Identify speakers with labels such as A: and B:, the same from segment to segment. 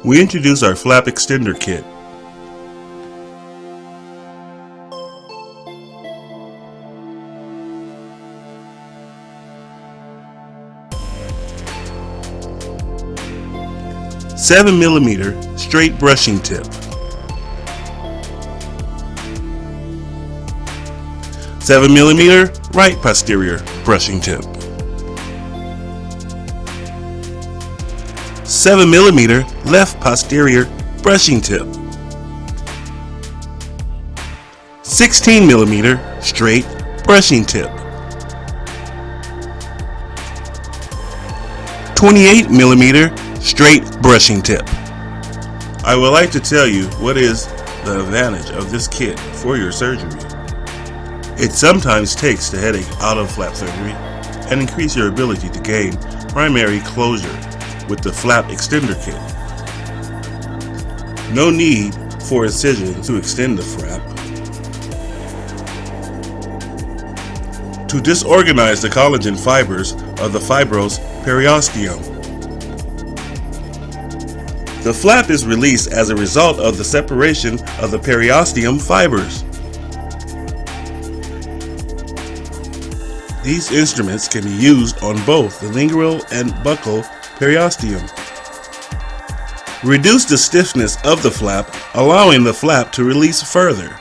A: we introduce our flap extender kit. $7mm straight brushing tip. 7mm right posterior brushing tip. 7mm left posterior brushing tip. 16mm straight brushing tip. 28mm straight brushing tip. I would like to tell you what is the advantage of this kit for your surgery. It sometimes takes the headache out of flap surgery and increase your ability to gain primary closure with the flap extender kit. No need for incision to extend the flap. To disorganize the collagen fibers of the fibrous periosteum. The flap is released as a result of the separation of the periosteum fibers. These instruments can be used on both the lingual and buccal periosteum. Reduce the stiffness of the flap, allowing the flap to release further.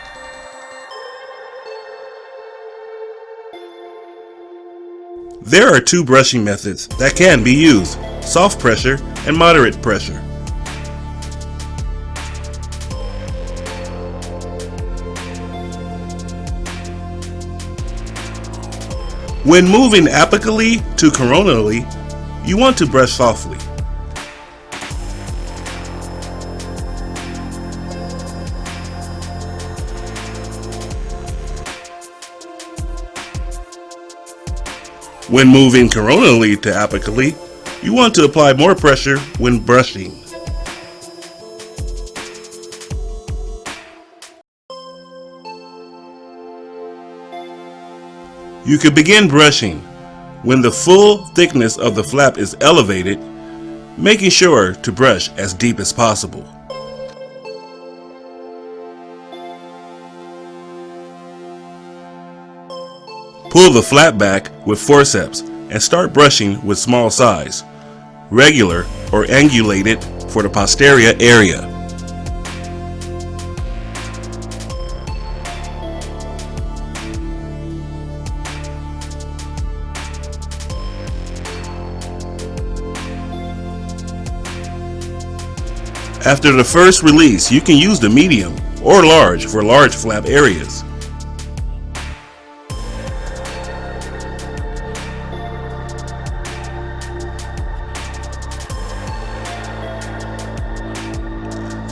A: There are two brushing methods that can be used: soft pressure and moderate pressure. When moving apically to coronally, you want to brush softly. When moving coronally to apically, you want to apply more pressure when brushing. You can begin brushing when the full thickness of the flap is elevated, making sure to brush as deep as possible. Pull the flap back with forceps and start brushing with small size, regular or angulated for the posterior area. After the first release, you can use the medium or large for large flap areas.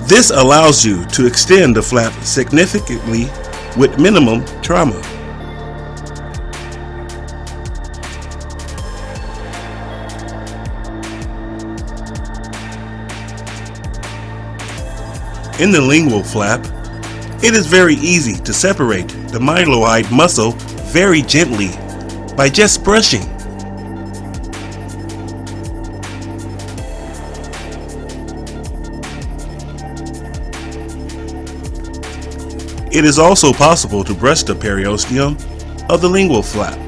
A: This allows you to extend the flap significantly with minimum trauma. In the lingual flap, it is very easy to separate the myloid muscle very gently by just brushing. It is also possible to brush the periosteum of the lingual flap.